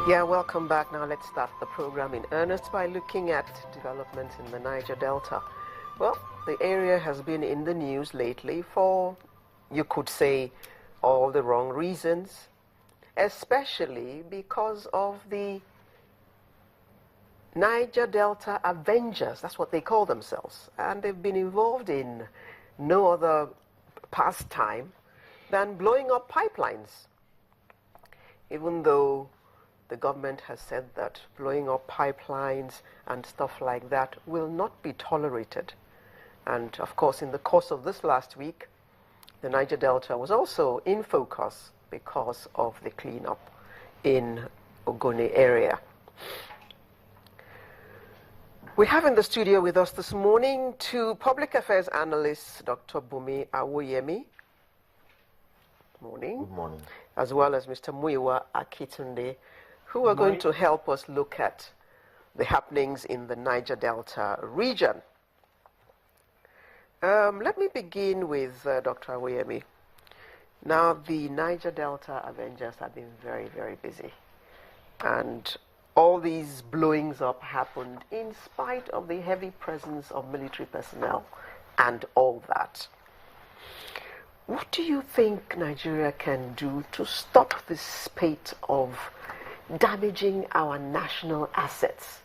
Yeah, welcome back. Now let's start the program in earnest by looking at developments in the Niger Delta. Well, the area has been in the news lately for, you could say, all the wrong reasons, especially because of the Niger Delta Avengers. That's what they call themselves. And they've been involved in no other pastime than blowing up pipelines. Even though the government has said that blowing up pipelines and stuff like that will not be tolerated. And of course, in the course of this last week, the Niger Delta was also in focus because of the cleanup in Ogoni area. We have in the studio with us this morning two public affairs analysts, Dr. Bumi Awoyemi. Morning. Good morning. As well as Mr. Muyiwa Akitunde, who are going to help us look at the happenings in the Niger Delta region. Let me begin with Dr. Awoyemi. Now, the Niger Delta Avengers have been very, very busy. And all these blowings up happened in spite of the heavy presence of military personnel and all that. What do you think Nigeria can do to stop this spate of damaging our national assets?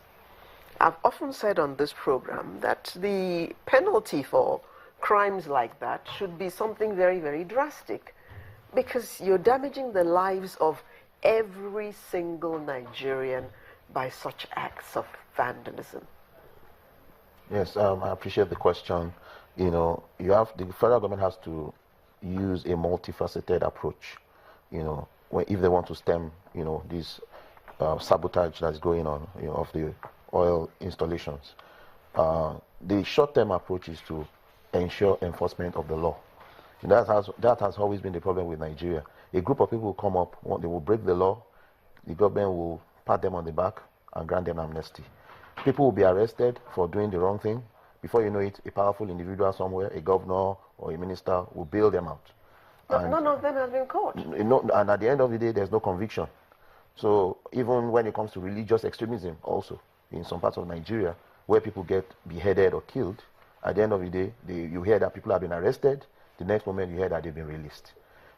I've often said on this program that the penalty for crimes like that should be something very, very drastic, because you're damaging the lives of every single Nigerian by such acts of vandalism. Yes, I appreciate the question. The federal government has to use a multifaceted approach, if they want to stem, this sabotage that's going on, of the oil installations. The short-term approach is to ensure enforcement of the law. And that has always been the problem with Nigeria. A group of people will come up, they will break the law, the government will pat them on the back and grant them amnesty. People will be arrested for doing the wrong thing. Before you know it, a powerful individual somewhere, a governor or a minister, will bail them out. But none of them have been caught. And at the end of the day, there's no conviction. So even when it comes to religious extremism also, in some parts of Nigeria, where people get beheaded or killed, at the end of the day, you hear that people have been arrested. The next moment, you hear that they've been released.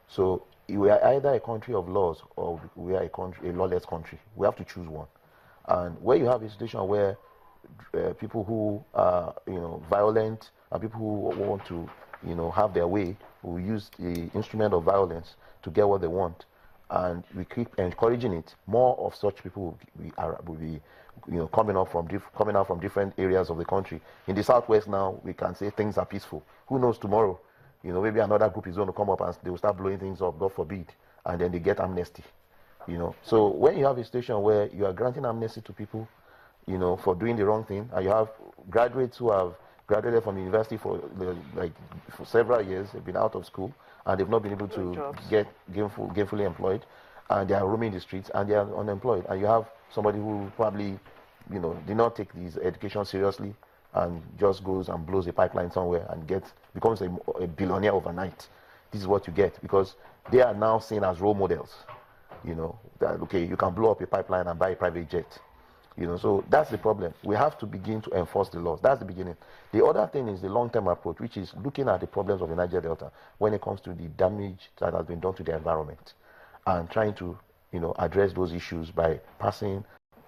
So we are either a country of laws or we are a lawless country. We have to choose one. And where you have a situation where people who are, violent and people who want to, have their way will use the instrument of violence to get what they want, and we keep encouraging it, more of such people will be coming out from different areas of the country. In the southwest now, we can say things are peaceful. Who knows tomorrow? Maybe another group is going to come up and they will start blowing things up, God forbid, and then they get amnesty. So when you have a situation where you are granting amnesty to people, for doing the wrong thing, and you have graduates who have graduated from university for several years, they've been out of school, and they've not been able to get gainfully employed, and they are roaming the streets, and they are unemployed. And you have somebody who probably, did not take his education seriously, and just goes and blows a pipeline somewhere and becomes a billionaire overnight. This is what you get, because they are now seen as role models. That, okay, you can blow up a pipeline and buy a private jet. So that's the problem. We have to begin to enforce the laws. That's the beginning. The other thing is the long-term approach, which is looking at the problems of the Niger Delta when it comes to the damage that has been done to the environment, and trying to, address those issues by passing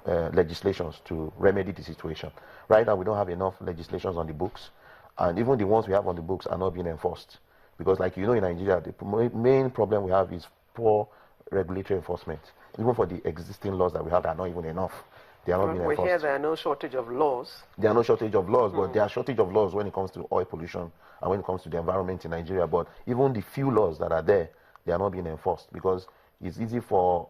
legislations to remedy the situation. Right now, we don't have enough legislations on the books, and even the ones we have on the books are not being enforced. Because, like in Nigeria, the main problem we have is poor regulatory enforcement. Even for the existing laws that we have, are not even enough. They are not being enforced. We hear there are no shortage of laws. There are no shortage of laws, but there are shortage of laws when it comes to oil pollution and when it comes to the environment in Nigeria. But even the few laws that are there, they are not being enforced, because it's easy for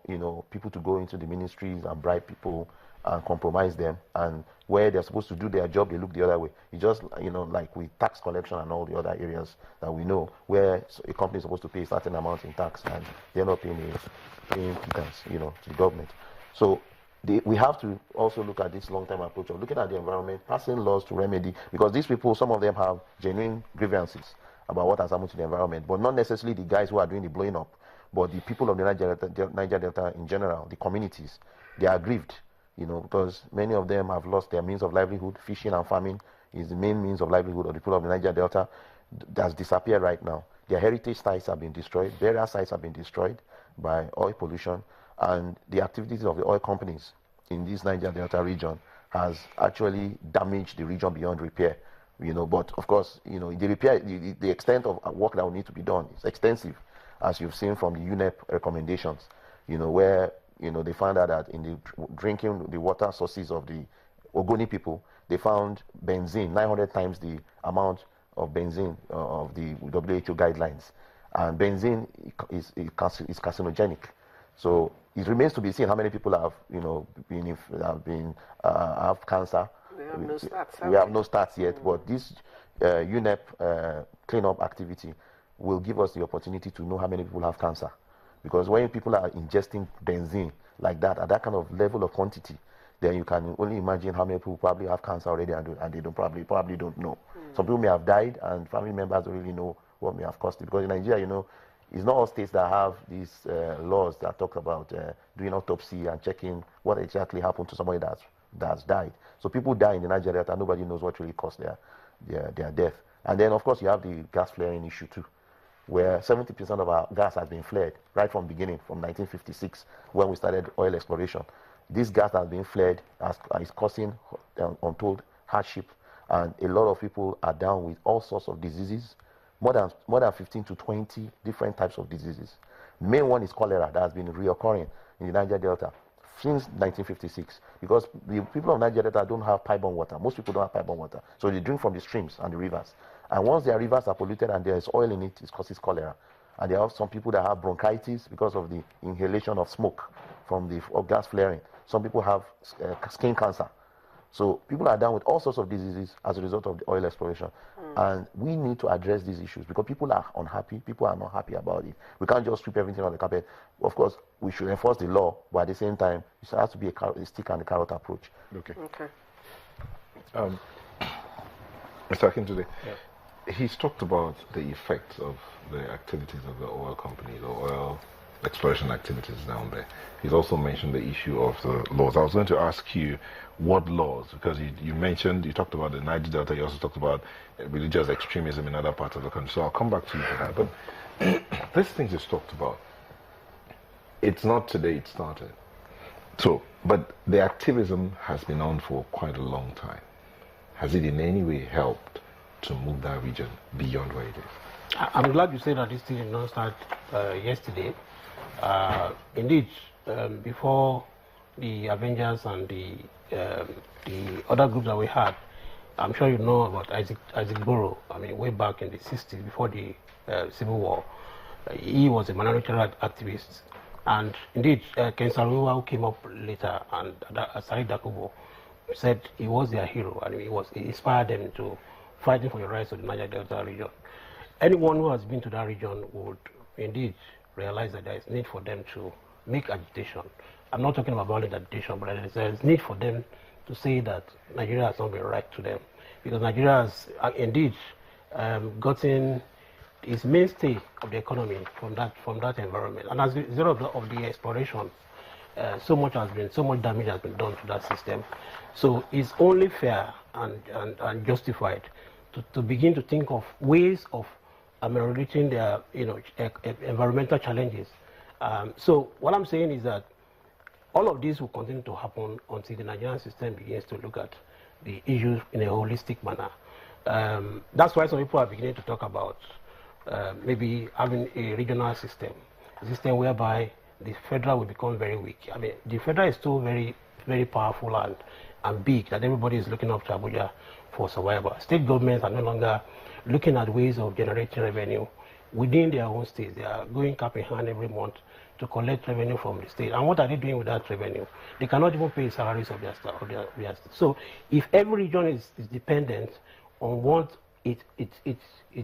people to go into the ministries and bribe people and compromise them, and where they're supposed to do their job, they look the other way. It's just like with tax collection and all the other areas that we know, where a company is supposed to pay a certain amount in tax and they're not paying pittance, to the government. So we have to also look at this long-term approach of looking at the environment, passing laws to remedy, because these people, some of them have genuine grievances about what has happened to the environment, but not necessarily the guys who are doing the blowing up. but the people of the Niger Delta in general, the communities, they are aggrieved, because many of them have lost their means of livelihood. Fishing and farming is the main means of livelihood of the people of the Niger Delta. That's disappeared right now. Their heritage sites have been destroyed. Burial sites have been destroyed by oil pollution, and the activities of the oil companies in this Niger Delta region has actually damaged the region beyond repair. But of course, the repair, the extent of work that will need to be done is extensive, as you've seen from the UNEP recommendations, where, they found out that in the drinking the water sources of the Ogoni people, they found benzene, 900 times the amount of benzene of the WHO guidelines. And benzene is carcinogenic. So it remains to be seen how many people have, have cancer. We have no stats. We have no stats yet, but this UNEP cleanup activity will give us the opportunity to know how many people have cancer. Because when people are ingesting benzene like that, at that kind of level of quantity, then you can only imagine how many people probably have cancer already and they don't probably don't know. Some people may have died and family members don't really know what may have caused it. Because in Nigeria, it's not all states that have these laws that talk about doing autopsy and checking what exactly happened to somebody that's died. So people die in the Niger Delta, nobody knows what really caused their death. And then, of course, you have the gas flaring issue too, where 70% of our gas has been flared right from the beginning, from 1956, when we started oil exploration. This gas has been flared, is causing untold hardship, and a lot of people are down with all sorts of diseases, more than 15 to 20 different types of diseases. The main one is cholera that has been reoccurring in the Niger Delta since 1956, because the people of Niger Delta don't have pipe-borne water. Most people don't have pipe-borne water, so they drink from the streams and the rivers. And once their rivers are polluted and there is oil in it, it causes cholera. And there are some people that have bronchitis because of the inhalation of smoke from the gas flaring. Some people have skin cancer. So people are down with all sorts of diseases as a result of the oil exploration. And we need to address these issues because people are unhappy. People are not happy about it. We can't just sweep everything on the carpet. Of course, we should enforce the law, but at the same time, it has to be a stick and a carrot approach. Okay. Okay. Mr. Akintunde, he's talked about the effects of the activities of the oil company, the oil exploration activities down there. He's also mentioned the issue of the laws. I was going to ask you what laws, because you talked about the Niger Delta, you also talked about religious extremism in other parts of the country. So I'll come back to you for that. But these things he's talked about, it's not today it started. So, but the activism has been on for quite a long time. Has it in any way helped to move that region beyond where it is? I'm glad you said that this thing did not start yesterday. Indeed, before the Avengers and the other groups that we had, I'm sure you know about Isaac Boro. I mean, way back in the 60s, before the Civil War, he was a minority rights activist. And indeed, Ken Saro-Wiwa, who came up later, and Said Dakubo, said he was their hero, and he inspired them to fighting for the rights of the Niger Delta region. Anyone who has been to that region would indeed realize that there is need for them to make agitation. I'm not talking about violent agitation, but there is need for them to say that Nigeria has not been right to them, because Nigeria has indeed gotten its mainstay of the economy from that environment, and as a result of the exploration, so much damage has been done to that system. So it's only fair and justified to begin to think of ways of ameliorating their environmental challenges. So what I'm saying is that all of this will continue to happen until the Nigerian system begins to look at the issues in a holistic manner. That's why some people are beginning to talk about maybe having a regional system, a system whereby the federal will become very weak. I mean, the federal is still very, very powerful and big, that everybody is looking up to Abuja for survival. State governments are no longer looking at ways of generating revenue within their own states. They are going cap in hand every month to collect revenue from the state. And what are they doing with that revenue? They cannot even pay salaries of their staff. So if every region is dependent on what it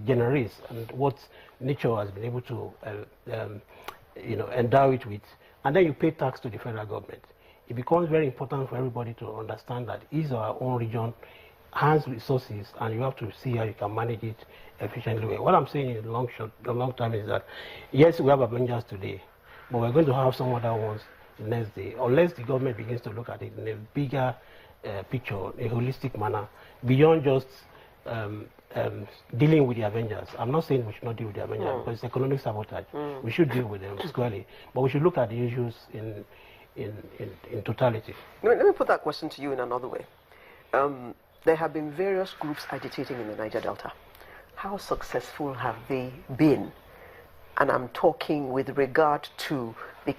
generates and what nature has been able to endow it with, and then you pay tax to the federal government, it becomes very important for everybody to understand that each of our own region has resources, and you have to see how you can manage it efficiently. What I'm saying in the long term is that, yes, we have Avengers today, but we're going to have some other ones the next day, unless the government begins to look at it in a bigger picture, a holistic manner, beyond just dealing with the Avengers. I'm not saying we should not deal with the Avengers because it's economic sabotage. We should deal with them squarely, but we should look at the issues in totality. Let me put that question to you in another way. There have been various groups agitating in the Niger Delta. How successful have they been? And I'm talking with regard to the